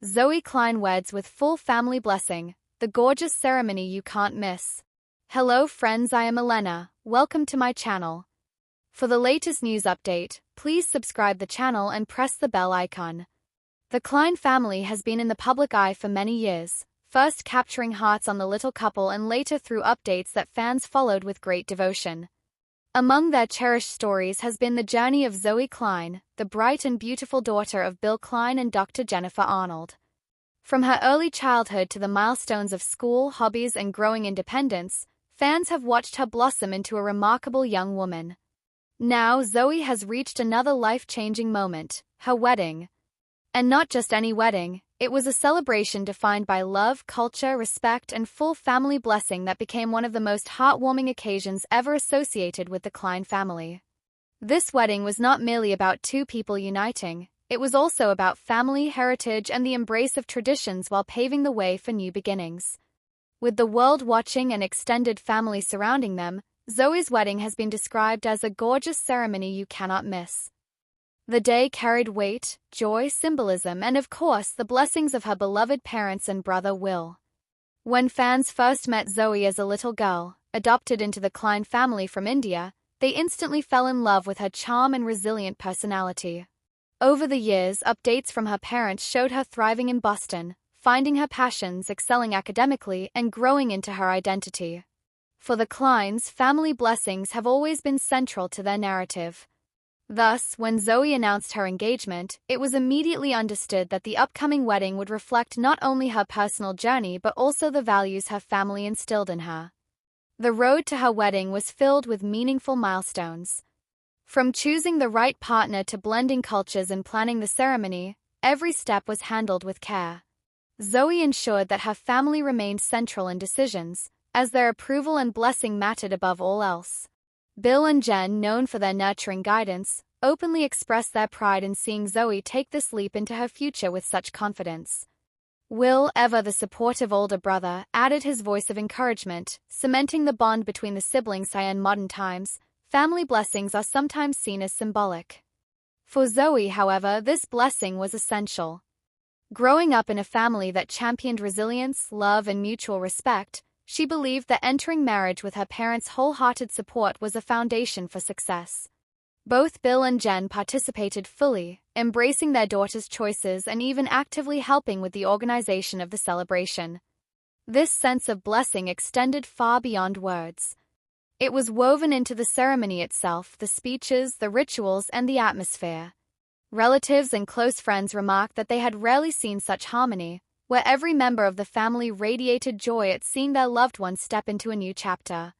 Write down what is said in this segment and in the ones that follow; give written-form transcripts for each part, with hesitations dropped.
Zoey Klein Weds with full family blessing, the gorgeous ceremony you can't miss. Hello friends, I am Elena, welcome to my channel. For the latest news update, please subscribe the channel and press the bell icon. The Klein family has been in the public eye for many years, first capturing hearts on the little couple and later through updates that fans followed with great devotion. Among their cherished stories has been the journey of Zoey Klein, the bright and beautiful daughter of Bill Klein and Dr. Jennifer Arnold. From her early childhood to the milestones of school, hobbies, and growing independence, fans have watched her blossom into a remarkable young woman. Now, Zoey has reached another life-changing moment, her wedding. And not just any wedding, it was a celebration defined by love, culture, respect, and full family blessing that became one of the most heartwarming occasions ever associated with the Klein family. This wedding was not merely about two people uniting, it was also about family, heritage, and the embrace of traditions while paving the way for new beginnings. With the world watching and extended family surrounding them, Zoey's wedding has been described as a gorgeous ceremony you cannot miss. The day carried weight, joy, symbolism, and of course the blessings of her beloved parents and brother Will. When fans first met Zoey as a little girl, adopted into the Klein family from India, they instantly fell in love with her charm and resilient personality. Over the years, updates from her parents showed her thriving in Boston, finding her passions, excelling academically, and growing into her identity. For the Kleins, family blessings have always been central to their narrative. Thus, when Zoey announced her engagement, it was immediately understood that the upcoming wedding would reflect not only her personal journey but also the values her family instilled in her. The road to her wedding was filled with meaningful milestones. From choosing the right partner to blending cultures and planning the ceremony, every step was handled with care. Zoey ensured that her family remained central in decisions, as their approval and blessing mattered above all else. Bill and Jen, known for their nurturing guidance, openly expressed their pride in seeing Zoey take this leap into her future with such confidence. Will, ever the supportive older brother, added his voice of encouragement, cementing the bond between the siblings. In modern times, family blessings are sometimes seen as symbolic. For Zoey, however, this blessing was essential. Growing up in a family that championed resilience, love, and mutual respect, she believed that entering marriage with her parents' wholehearted support was a foundation for success. Both Bill and Jen participated fully, embracing their daughter's choices and even actively helping with the organization of the celebration. This sense of blessing extended far beyond words. It was woven into the ceremony itself, the speeches, the rituals, and the atmosphere. Relatives and close friends remarked that they had rarely seen such harmony, where every member of the family radiated joy at seeing their loved one step into a new chapter.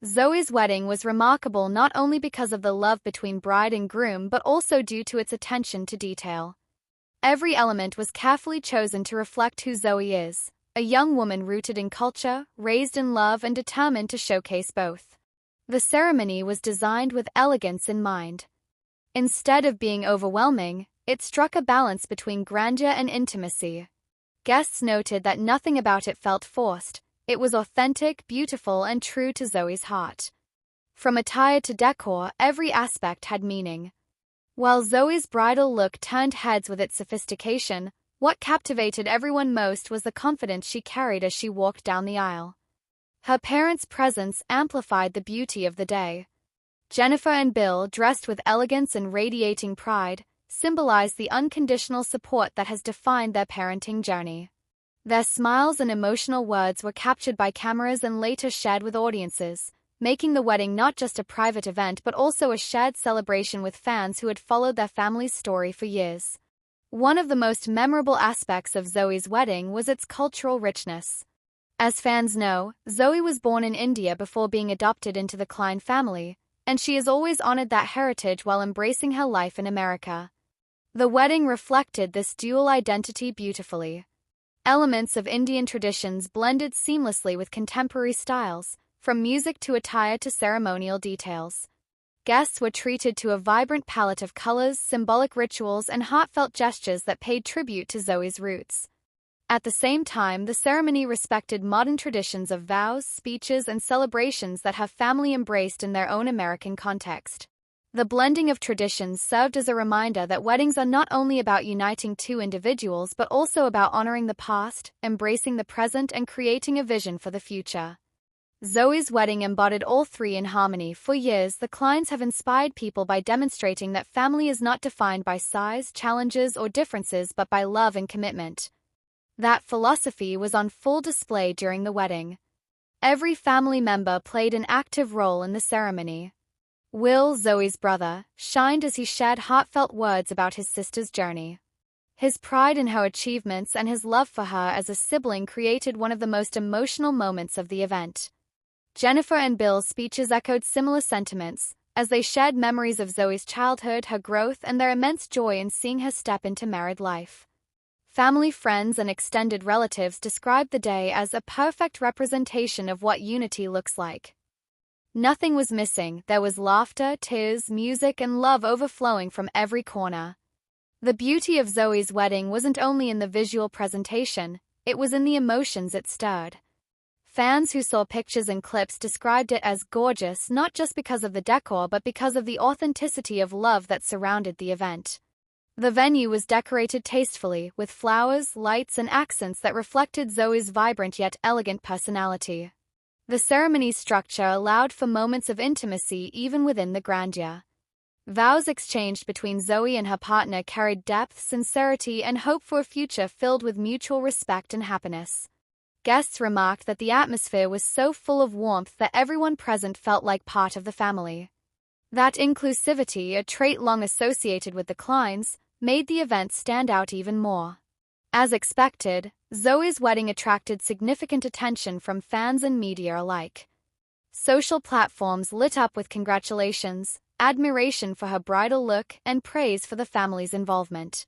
Zoey's wedding was remarkable not only because of the love between bride and groom but also due to its attention to detail. Every element was carefully chosen to reflect who Zoey is, a young woman rooted in culture, raised in love, and determined to showcase both. The ceremony was designed with elegance in mind. Instead of being overwhelming, it struck a balance between grandeur and intimacy. Guests noted that nothing about it felt forced. It was authentic, beautiful, and true to Zoey's heart. From attire to decor, every aspect had meaning. While Zoey's bridal look turned heads with its sophistication, what captivated everyone most was the confidence she carried as she walked down the aisle. Her parents' presence amplified the beauty of the day. Jennifer and Bill, dressed with elegance and radiating pride, symbolized the unconditional support that has defined their parenting journey. Their smiles and emotional words were captured by cameras and later shared with audiences, making the wedding not just a private event but also a shared celebration with fans who had followed their family's story for years. One of the most memorable aspects of Zoey's wedding was its cultural richness. As fans know, Zoey was born in India before being adopted into the Klein family, and she has always honored that heritage while embracing her life in America. The wedding reflected this dual identity beautifully. Elements of Indian traditions blended seamlessly with contemporary styles, from music to attire to ceremonial details. Guests were treated to a vibrant palette of colors, symbolic rituals, and heartfelt gestures that paid tribute to Zoey's roots. At the same time, the ceremony respected modern traditions of vows, speeches, and celebrations that her family embraced in their own American context. The blending of traditions served as a reminder that weddings are not only about uniting two individuals but also about honoring the past, embracing the present, and creating a vision for the future. Zoey's wedding embodied all three in harmony. For years, the Kleins have inspired people by demonstrating that family is not defined by size, challenges, or differences but by love and commitment. That philosophy was on full display during the wedding. Every family member played an active role in the ceremony. Will, Zoey's brother, shined as he shared heartfelt words about his sister's journey. His pride in her achievements and his love for her as a sibling created one of the most emotional moments of the event. Jennifer and Bill's speeches echoed similar sentiments, as they shared memories of Zoey's childhood, her growth, and their immense joy in seeing her step into married life. Family, friends, and extended relatives described the day as a perfect representation of what unity looks like. Nothing was missing. There was laughter, tears, music, and love overflowing from every corner. The beauty of Zoey's wedding wasn't only in the visual presentation, it was in the emotions it stirred. Fans who saw pictures and clips described it as gorgeous not just because of the decor but because of the authenticity of love that surrounded the event. The venue was decorated tastefully, with flowers, lights, and accents that reflected Zoey's vibrant yet elegant personality. The ceremony's structure allowed for moments of intimacy even within the grandeur. Vows exchanged between Zoey and her partner carried depth, sincerity, and hope for a future filled with mutual respect and happiness. Guests remarked that the atmosphere was so full of warmth that everyone present felt like part of the family. That inclusivity, a trait long associated with the Kleins, made the event stand out even more. As expected, Zoey's wedding attracted significant attention from fans and media alike. Social platforms lit up with congratulations, admiration for her bridal look, and praise for the family's involvement.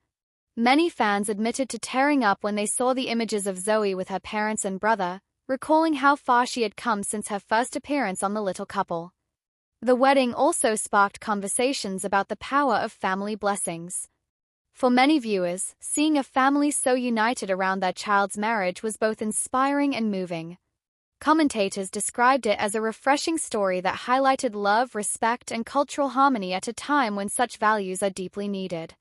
Many fans admitted to tearing up when they saw the images of Zoey with her parents and brother, recalling how far she had come since her first appearance on The Little Couple. The wedding also sparked conversations about the power of family blessings. For many viewers, seeing a family so united around their child's marriage was both inspiring and moving. Commentators described it as a refreshing story that highlighted love, respect, and cultural harmony at a time when such values are deeply needed.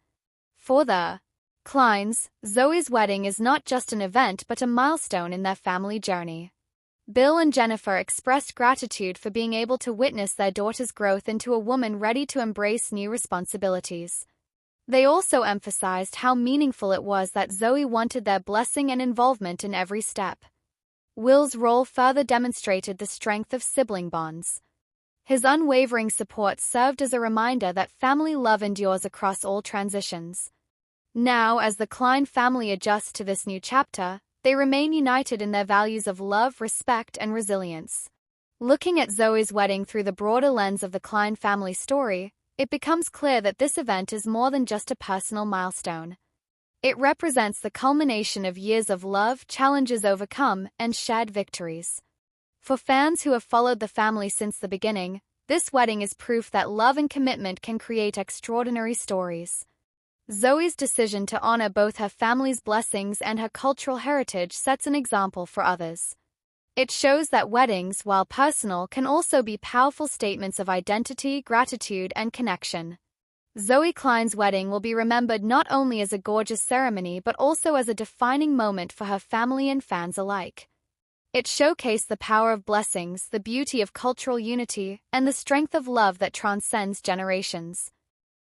For the Kleins, Zoey's wedding is not just an event but a milestone in their family journey. Bill and Jennifer expressed gratitude for being able to witness their daughter's growth into a woman ready to embrace new responsibilities. They also emphasized how meaningful it was that Zoey wanted their blessing and involvement in every step. Will's role further demonstrated the strength of sibling bonds. His unwavering support served as a reminder that family love endures across all transitions. Now, as the Klein family adjusts to this new chapter, they remain united in their values of love, respect, and resilience. Looking at Zoey's wedding through the broader lens of the Klein family story, it becomes clear that this event is more than just a personal milestone. It represents the culmination of years of love, challenges overcome, and shared victories. For fans who have followed the family since the beginning, this wedding is proof that love and commitment can create extraordinary stories. Zoey's decision to honor both her family's blessings and her cultural heritage sets an example for others. It shows that weddings, while personal, can also be powerful statements of identity, gratitude, and connection. Zoey Klein's wedding will be remembered not only as a gorgeous ceremony but also as a defining moment for her family and fans alike. It showcased the power of blessings, the beauty of cultural unity, and the strength of love that transcends generations.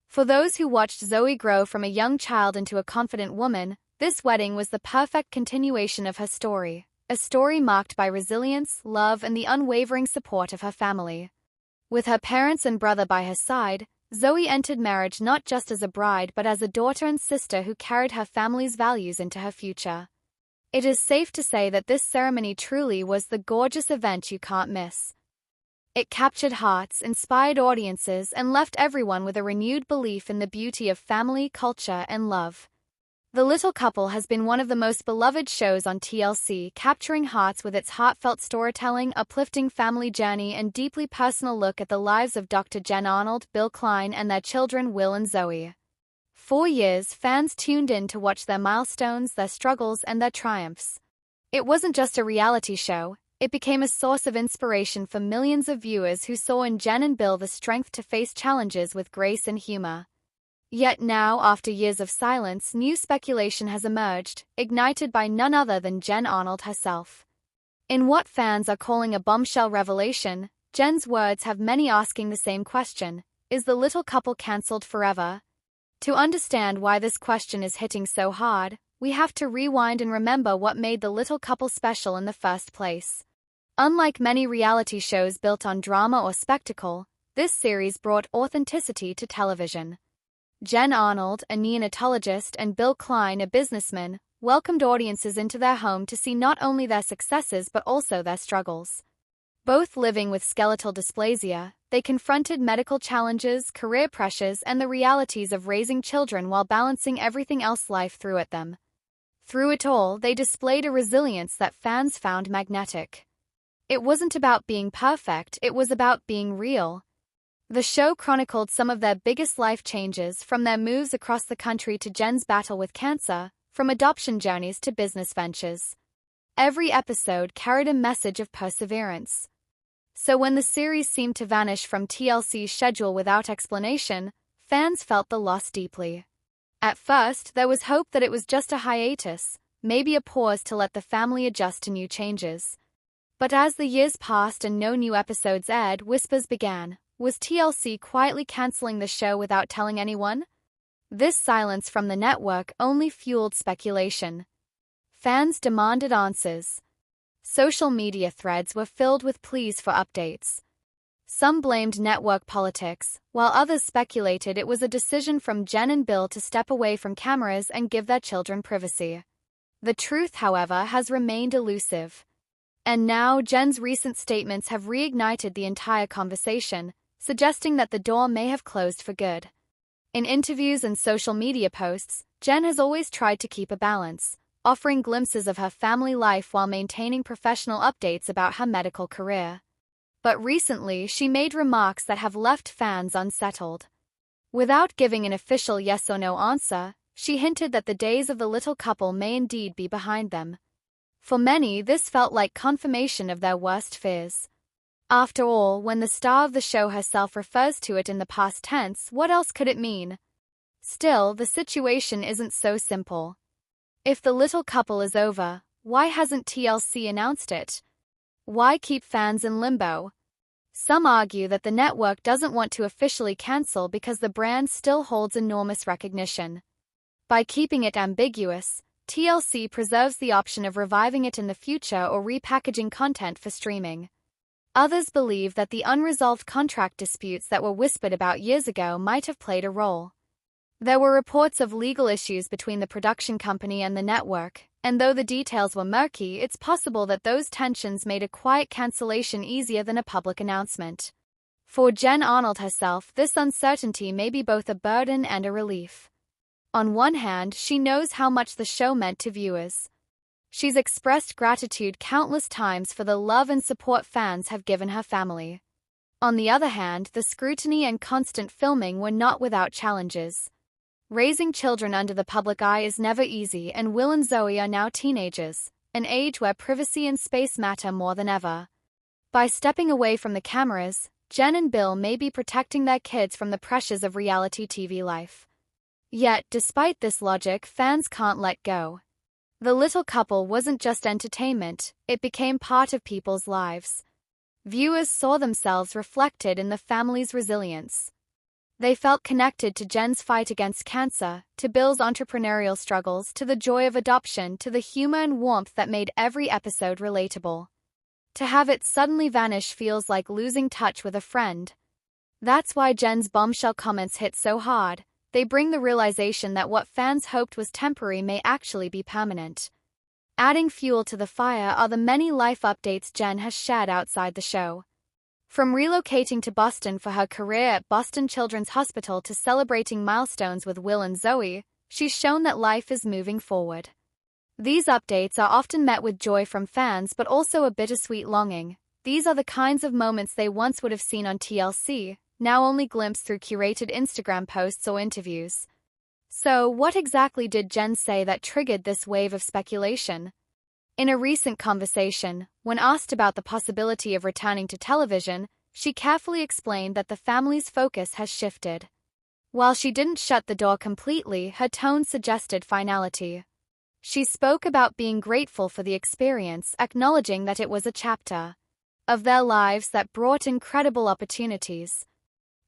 For those who watched Zoey grow from a young child into a confident woman, this wedding was the perfect continuation of her story. A story marked by resilience, love, and the unwavering support of her family. With her parents and brother by her side, Zoey entered marriage not just as a bride but as a daughter and sister who carried her family's values into her future. It is safe to say that this ceremony truly was the gorgeous event you can't miss. It captured hearts, inspired audiences, and left everyone with a renewed belief in the beauty of family, culture, and love. The Little Couple has been one of the most beloved shows on TLC, capturing hearts with its heartfelt storytelling, uplifting family journey, and deeply personal look at the lives of Dr. Jen Arnold, Bill Klein, and their children Will and Zoey. For years, fans tuned in to watch their milestones, their struggles, and their triumphs. It wasn't just a reality show, It became a source of inspiration for millions of viewers who saw in Jen and Bill the strength to face challenges with grace and humor. Yet now, after years of silence, new speculation has emerged, ignited by none other than Jen Arnold herself. In what fans are calling a bombshell revelation, Jen's words have many asking the same question: is the little couple cancelled forever? To understand why this question is hitting so hard, we have to rewind and remember what made the little couple special in the first place. Unlike many reality shows built on drama or spectacle, this series brought authenticity to television. Jen Arnold, a neonatologist, and Bill Klein, a businessman, welcomed audiences into their home to see not only their successes but also their struggles. Both living with skeletal dysplasia, they confronted medical challenges, career pressures, and the realities of raising children while balancing everything else life threw at them. Through it all, they displayed a resilience that fans found magnetic. It wasn't about being perfect, it was about being real. The show chronicled some of their biggest life changes, from their moves across the country to Jen's battle with cancer, from adoption journeys to business ventures. Every episode carried a message of perseverance. So when the series seemed to vanish from TLC's schedule without explanation, fans felt the loss deeply. At first, there was hope that it was just a hiatus, maybe a pause to let the family adjust to new changes. But as the years passed and no new episodes aired, whispers began. Was TLC quietly canceling the show without telling anyone? This silence from the network only fueled speculation. Fans demanded answers. Social media threads were filled with pleas for updates. Some blamed network politics, while others speculated it was a decision from Jen and Bill to step away from cameras and give their children privacy. The truth, however, has remained elusive. And now Jen's recent statements have reignited the entire conversation, suggesting that the door may have closed for good. In interviews and social media posts, Jen has always tried to keep a balance, offering glimpses of her family life while maintaining professional updates about her medical career. But recently, she made remarks that have left fans unsettled. Without giving an official yes or no answer, she hinted that the days of the little couple may indeed be behind them. For many, this felt like confirmation of their worst fears. After all, when the star of the show herself refers to it in the past tense, what else could it mean? Still, the situation isn't so simple. If the little couple is over, why hasn't TLC announced it? Why keep fans in limbo? Some argue that the network doesn't want to officially cancel because the brand still holds enormous recognition. By keeping it ambiguous, TLC preserves the option of reviving it in the future or repackaging content for streaming. Others believe that the unresolved contract disputes that were whispered about years ago might have played a role. There were reports of legal issues between the production company and the network, and though the details were murky, it's possible that those tensions made a quiet cancellation easier than a public announcement. For Jen Arnold herself, this uncertainty may be both a burden and a relief. On one hand, she knows how much the show meant to viewers. She's expressed gratitude countless times for the love and support fans have given her family. On the other hand, the scrutiny and constant filming were not without challenges. Raising children under the public eye is never easy, and Will and Zoey are now teenagers, an age where privacy and space matter more than ever. By stepping away from the cameras, Jen and Bill may be protecting their kids from the pressures of reality TV life. Yet, despite this logic, fans can't let go. The little couple wasn't just entertainment, it became part of people's lives. Viewers saw themselves reflected in the family's resilience. They felt connected to Jen's fight against cancer, to Bill's entrepreneurial struggles, to the joy of adoption, to the humor and warmth that made every episode relatable. To have it suddenly vanish feels like losing touch with a friend. That's why Jen's bombshell comments hit so hard. They bring the realization that what fans hoped was temporary may actually be permanent. Adding fuel to the fire are the many life updates Jen has shared outside the show. From relocating to Boston for her career at Boston Children's Hospital to celebrating milestones with Will and Zoey, she's shown that life is moving forward. These updates are often met with joy from fans but also a bittersweet longing. These are the kinds of moments they once would have seen on TLC, now only glimpsed through curated Instagram posts or interviews. So, what exactly did Jen say that triggered this wave of speculation? In a recent conversation, when asked about the possibility of returning to television, she carefully explained that the family's focus has shifted. While she didn't shut the door completely, her tone suggested finality. She spoke about being grateful for the experience, acknowledging that it was a chapter of their lives that brought incredible opportunities.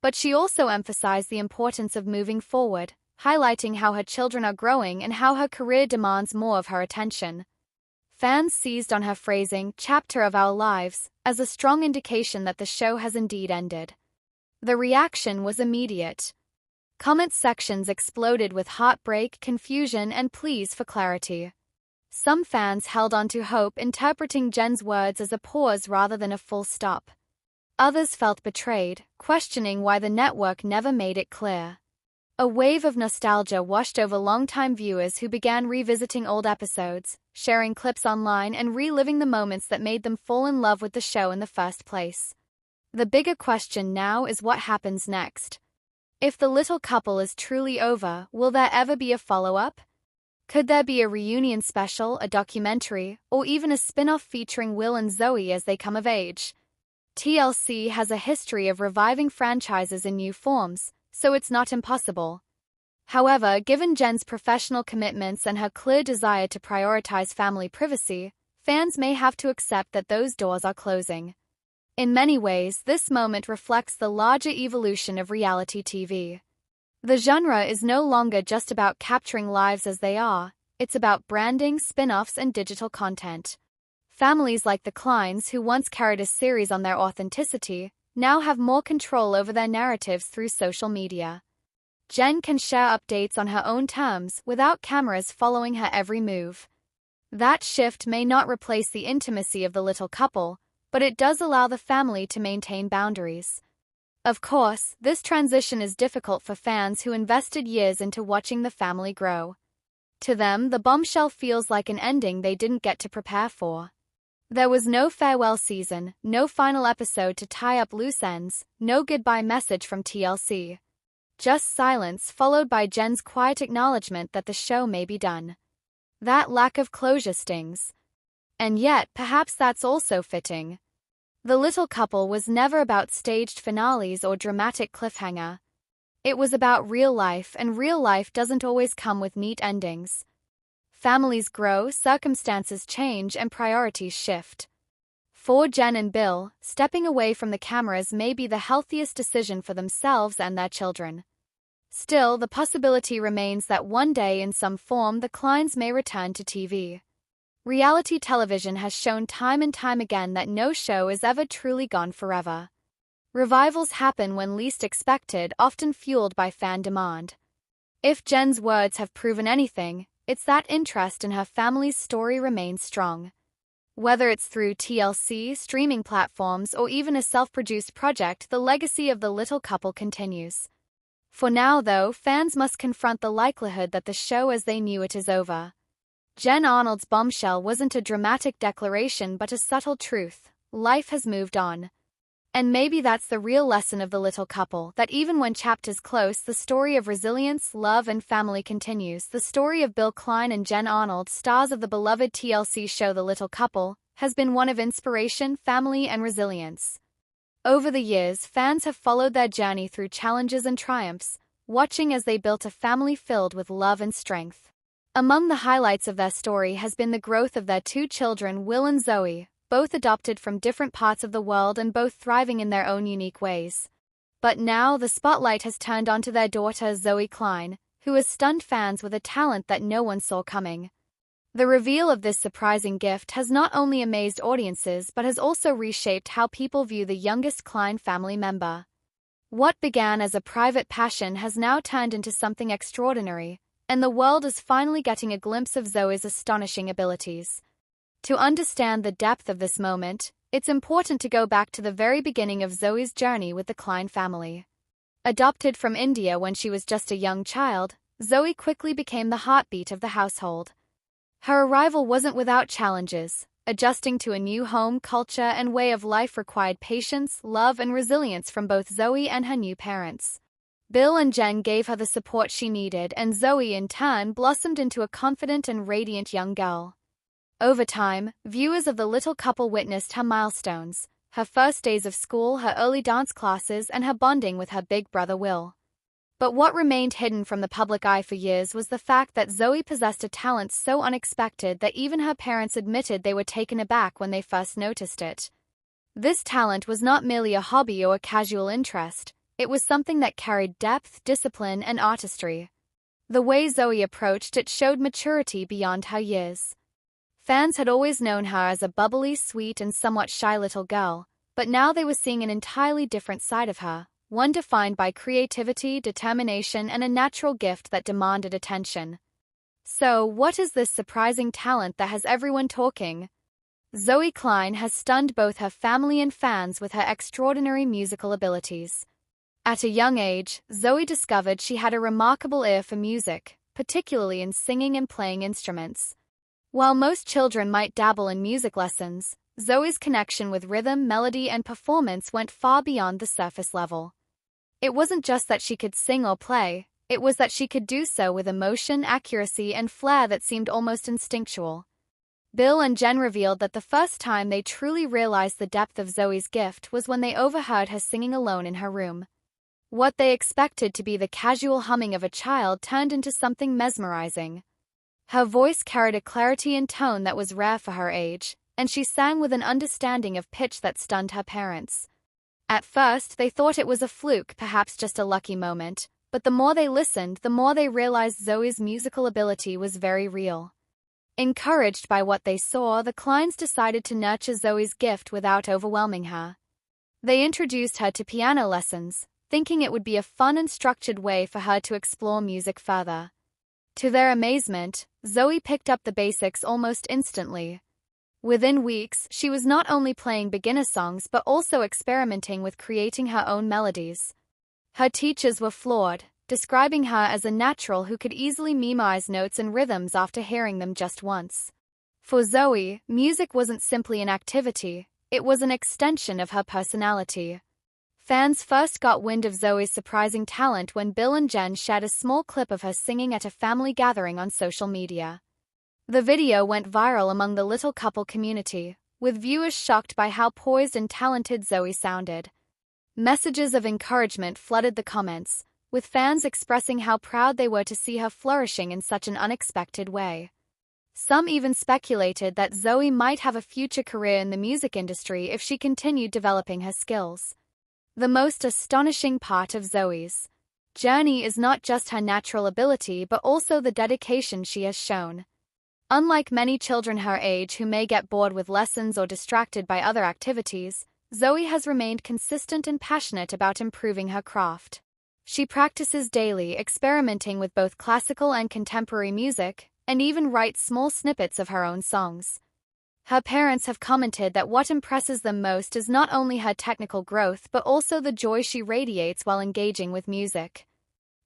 But she also emphasized the importance of moving forward, highlighting how her children are growing and how her career demands more of her attention. Fans seized on her phrasing, "chapter of our lives," as a strong indication that the show has indeed ended. The reaction was immediate. Comment sections exploded with heartbreak, confusion, and pleas for clarity. Some fans held on to hope, interpreting Jen's words as a pause rather than a full stop. Others felt betrayed, questioning why the network never made it clear. A wave of nostalgia washed over longtime viewers who began revisiting old episodes, sharing clips online, and reliving the moments that made them fall in love with the show in the first place. The bigger question now is what happens next. If The Little Couple is truly over, will there ever be a follow-up? Could there be a reunion special, a documentary, or even a spin-off featuring Will and Zoey as they come of age? TLC has a history of reviving franchises in new forms, so it's not impossible. However, given Jen's professional commitments and her clear desire to prioritize family privacy, fans may have to accept that those doors are closing. In many ways, this moment reflects the larger evolution of reality TV. The genre is no longer just about capturing lives as they are, it's about branding, spin-offs, and digital content. Families like the Kleins, who once carried a series on their authenticity, now have more control over their narratives through social media. Jen can share updates on her own terms, without cameras following her every move. That shift may not replace the intimacy of The Little Couple, but it does allow the family to maintain boundaries. Of course, this transition is difficult for fans who invested years into watching the family grow. To them, the bombshell feels like an ending they didn't get to prepare for. There was no farewell season, no final episode to tie up loose ends, no goodbye message from TLC. Just silence followed by Jen's quiet acknowledgement that the show may be done. That lack of closure stings. And yet, perhaps that's also fitting. The Little Couple was never about staged finales or dramatic cliffhanger. It was about real life, and real life doesn't always come with neat endings. Families grow, circumstances change, and priorities shift. For Jen and Bill, stepping away from the cameras may be the healthiest decision for themselves and their children. Still, the possibility remains that one day in some form the Kleins may return to TV. Reality television has shown time and time again that no show is ever truly gone forever. Revivals happen when least expected, often fueled by fan demand. If Jen's words have proven anything, it's that interest in her family's story remains strong. Whether it's through TLC, streaming platforms, or even a self-produced project, the legacy of The Little Couple continues. For now, though, fans must confront the likelihood that the show as they knew it is over. Jen Arnold's bombshell wasn't a dramatic declaration but a subtle truth: life has moved on. And maybe that's the real lesson of The Little Couple, that even when chapters close, the story of resilience, love, and family continues. The story of Bill Klein and Jen Arnold, stars of the beloved TLC show The Little Couple, has been one of inspiration, family, and resilience. Over the years, fans have followed their journey through challenges and triumphs, watching as they built a family filled with love and strength. Among the highlights of their story has been the growth of their two children, Will and Zoey, both adopted from different parts of the world and both thriving in their own unique ways. But now the spotlight has turned onto their daughter, Zoey Klein, who has stunned fans with a talent that no one saw coming. The reveal of this surprising gift has not only amazed audiences but has also reshaped how people view the youngest Klein family member. What began as a private passion has now turned into something extraordinary, and the world is finally getting a glimpse of Zoey's astonishing abilities. To understand the depth of this moment, it's important to go back to the very beginning of Zoey's journey with the Klein family. Adopted from India when she was just a young child, Zoey quickly became the heartbeat of the household. Her arrival wasn't without challenges. Adjusting to a new home, culture, and way of life required patience, love, and resilience from both Zoey and her new parents. Bill and Jen gave her the support she needed, and Zoey in turn blossomed into a confident and radiant young girl. Over time, viewers of the little couple witnessed her milestones, her first days of school, her early dance classes, and her bonding with her big brother Will. But what remained hidden from the public eye for years was the fact that Zoey possessed a talent so unexpected that even her parents admitted they were taken aback when they first noticed it. This talent was not merely a hobby or a casual interest, it was something that carried depth, discipline, and artistry. The way Zoey approached it showed maturity beyond her years. Fans had always known her as a bubbly, sweet, and somewhat shy little girl, but now they were seeing an entirely different side of her, one defined by creativity, determination, and a natural gift that demanded attention. So, what is this surprising talent that has everyone talking? Zoey Klein has stunned both her family and fans with her extraordinary musical abilities. At a young age, Zoey discovered she had a remarkable ear for music, particularly in singing and playing instruments. While most children might dabble in music lessons, Zoey's connection with rhythm, melody, and performance went far beyond the surface level. It wasn't just that she could sing or play, it was that she could do so with emotion, accuracy, and flair that seemed almost instinctual. Bill and Jen revealed that the first time they truly realized the depth of Zoey's gift was when they overheard her singing alone in her room. What they expected to be the casual humming of a child turned into something mesmerizing. Her voice carried a clarity and tone that was rare for her age, and she sang with an understanding of pitch that stunned her parents. At first, they thought it was a fluke, perhaps just a lucky moment, but the more they listened, the more they realized Zoey's musical ability was very real. Encouraged by what they saw, the Kleins decided to nurture Zoey's gift without overwhelming her. They introduced her to piano lessons, thinking it would be a fun and structured way for her to explore music further. To their amazement, Zoey picked up the basics almost instantly. Within weeks, she was not only playing beginner songs but also experimenting with creating her own melodies. Her teachers were floored, describing her as a natural who could easily memorize notes and rhythms after hearing them just once. For Zoey, music wasn't simply an activity, it was an extension of her personality. Fans first got wind of Zoey's surprising talent when Bill and Jen shared a small clip of her singing at a family gathering on social media. The video went viral among the little couple community, with viewers shocked by how poised and talented Zoey sounded. Messages of encouragement flooded the comments, with fans expressing how proud they were to see her flourishing in such an unexpected way. Some even speculated that Zoey might have a future career in the music industry if she continued developing her skills. The most astonishing part of Zoey's journey is not just her natural ability but also the dedication she has shown. Unlike many children her age who may get bored with lessons or distracted by other activities, Zoey has remained consistent and passionate about improving her craft. She practices daily, experimenting with both classical and contemporary music, and even writes small snippets of her own songs. Her parents have commented that what impresses them most is not only her technical growth but also the joy she radiates while engaging with music.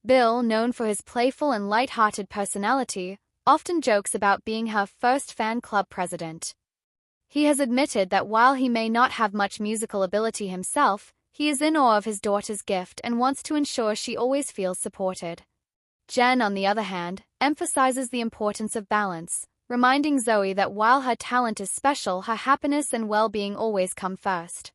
Bill, known for his playful and light-hearted personality, often jokes about being her first fan club president. He has admitted that while he may not have much musical ability himself, he is in awe of his daughter's gift and wants to ensure she always feels supported. Jen, on the other hand, emphasizes the importance of balance, reminding Zoey that while her talent is special, her happiness and well-being always come first.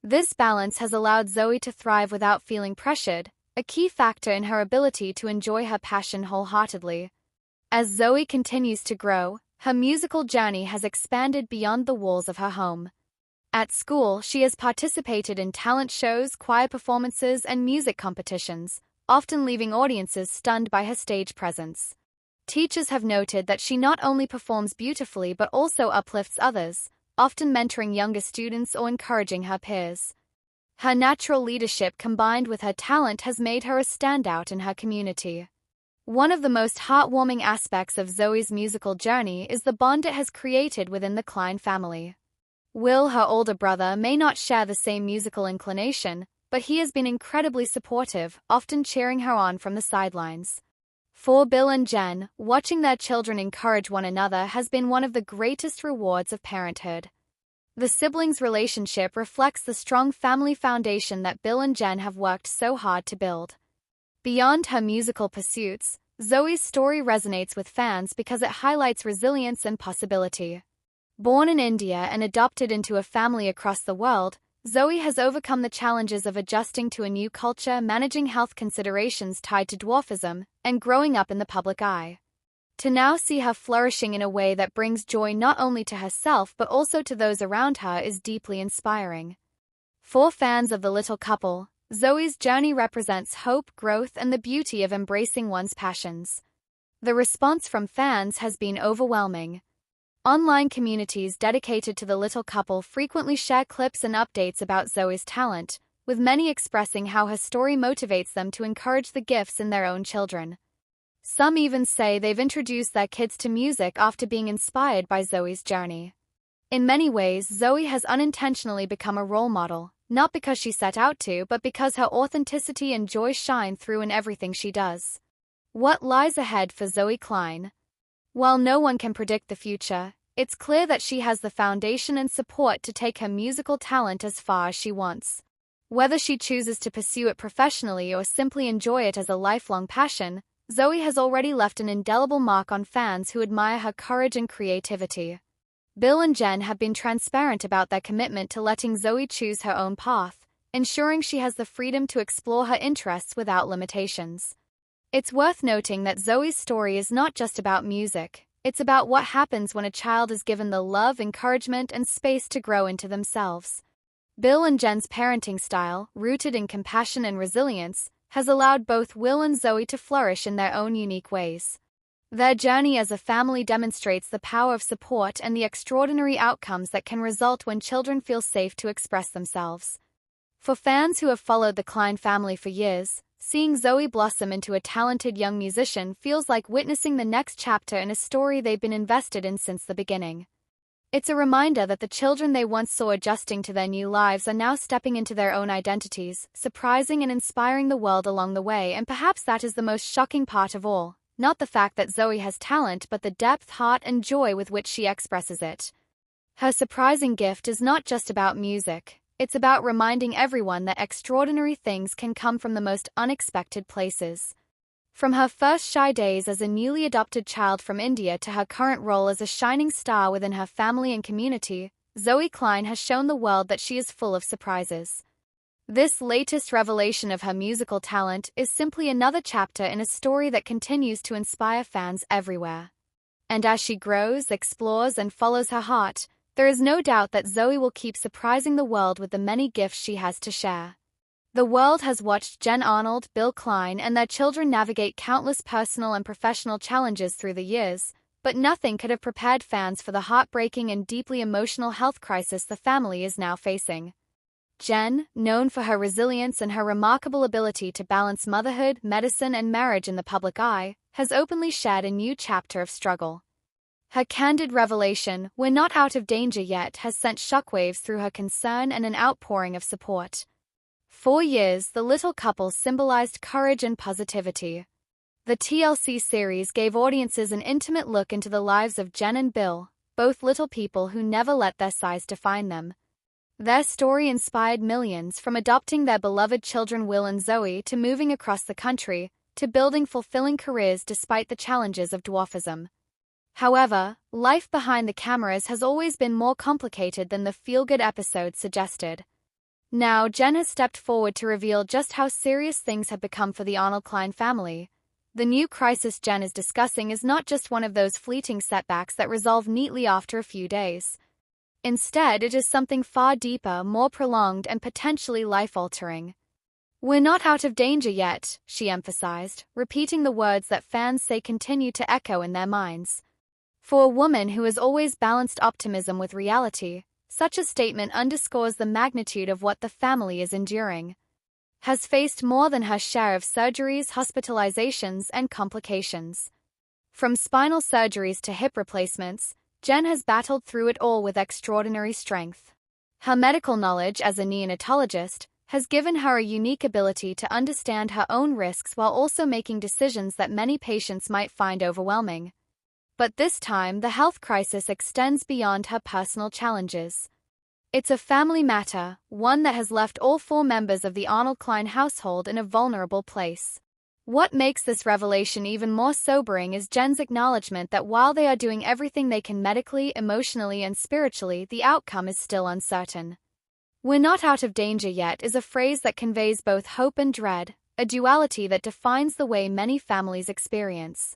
This balance has allowed Zoey to thrive without feeling pressured, a key factor in her ability to enjoy her passion wholeheartedly. As Zoey continues to grow, her musical journey has expanded beyond the walls of her home. At school, she has participated in talent shows, choir performances, and music competitions, often leaving audiences stunned by her stage presence. Teachers have noted that she not only performs beautifully but also uplifts others, often mentoring younger students or encouraging her peers. Her natural leadership combined with her talent has made her a standout in her community. One of the most heartwarming aspects of Zoey's musical journey is the bond it has created within the Klein family. Will, her older brother, may not share the same musical inclination, but he has been incredibly supportive, often cheering her on from the sidelines. For Bill and Jen, watching their children encourage one another has been one of the greatest rewards of parenthood. The siblings' relationship reflects the strong family foundation that Bill and Jen have worked so hard to build. Beyond her musical pursuits, Zoey's story resonates with fans because it highlights resilience and possibility. Born in India and adopted into a family across the world, Zoey has overcome the challenges of adjusting to a new culture, managing health considerations tied to dwarfism, and growing up in the public eye. To now see her flourishing in a way that brings joy not only to herself but also to those around her is deeply inspiring. For fans of the little couple, Zoey's journey represents hope, growth, and the beauty of embracing one's passions. The response from fans has been overwhelming. Online communities dedicated to the little couple frequently share clips and updates about Zoey's talent, with many expressing how her story motivates them to encourage the gifts in their own children. Some even say they've introduced their kids to music after being inspired by Zoey's journey. In many ways, Zoey has unintentionally become a role model, not because she set out to, but because her authenticity and joy shine through in everything she does. What lies ahead for Zoey Klein? While no one can predict the future, it's clear that she has the foundation and support to take her musical talent as far as she wants. Whether she chooses to pursue it professionally or simply enjoy it as a lifelong passion, Zoey has already left an indelible mark on fans who admire her courage and creativity. Bill and Jen have been transparent about their commitment to letting Zoey choose her own path, ensuring she has the freedom to explore her interests without limitations. It's worth noting that Zoey's story is not just about music, it's about what happens when a child is given the love, encouragement, and space to grow into themselves. Bill and Jen's parenting style, rooted in compassion and resilience, has allowed both Will and Zoey to flourish in their own unique ways. Their journey as a family demonstrates the power of support and the extraordinary outcomes that can result when children feel safe to express themselves. For fans who have followed the Klein family for years, seeing Zoey blossom into a talented young musician feels like witnessing the next chapter in a story they've been invested in since the beginning. It's a reminder that the children they once saw adjusting to their new lives are now stepping into their own identities, surprising and inspiring the world along the way, and perhaps that is the most shocking part of all, not the fact that Zoey has talent but the depth, heart, and joy with which she expresses it. Her surprising gift is not just about music. It's about reminding everyone that extraordinary things can come from the most unexpected places. From her first shy days as a newly adopted child from India to her current role as a shining star within her family and community, Zoey Klein has shown the world that she is full of surprises. This latest revelation of her musical talent is simply another chapter in a story that continues to inspire fans everywhere. And as she grows, explores, and follows her heart, there is no doubt that Zoey will keep surprising the world with the many gifts she has to share. The world has watched Jen Arnold, Bill Klein, and their children navigate countless personal and professional challenges through the years, but nothing could have prepared fans for the heartbreaking and deeply emotional health crisis the family is now facing. Jen, known for her resilience and her remarkable ability to balance motherhood, medicine, and marriage in the public eye, has openly shared a new chapter of struggle. Her candid revelation, "We're not out of danger yet," has sent shockwaves through her concern and an outpouring of support. For years, the little couple symbolized courage and positivity. The TLC series gave audiences an intimate look into the lives of Jen and Bill, both little people who never let their size define them. Their story inspired millions, from adopting their beloved children Will and Zoey to moving across the country, to building fulfilling careers despite the challenges of dwarfism. However, life behind the cameras has always been more complicated than the feel-good episode suggested. Now, Jen has stepped forward to reveal just how serious things have become for the Arnold Klein family. The new crisis Jen is discussing is not just one of those fleeting setbacks that resolve neatly after a few days. Instead, it is something far deeper, more prolonged, and potentially life-altering. "We're not out of danger yet," she emphasized, repeating the words that fans say continue to echo in their minds. For a woman who has always balanced optimism with reality, such a statement underscores the magnitude of what the family is enduring. Has faced more than her share of surgeries, hospitalizations, and complications. From spinal surgeries to hip replacements, Jen has battled through it all with extraordinary strength. Her medical knowledge as a neonatologist has given her a unique ability to understand her own risks while also making decisions that many patients might find overwhelming. But this time, the health crisis extends beyond her personal challenges. It's a family matter, one that has left all 4 members of the Arnold Klein household in a vulnerable place. What makes this revelation even more sobering is Jen's acknowledgement that while they are doing everything they can medically, emotionally, and spiritually, the outcome is still uncertain. "We're not out of danger yet" is a phrase that conveys both hope and dread, a duality that defines the way many families experience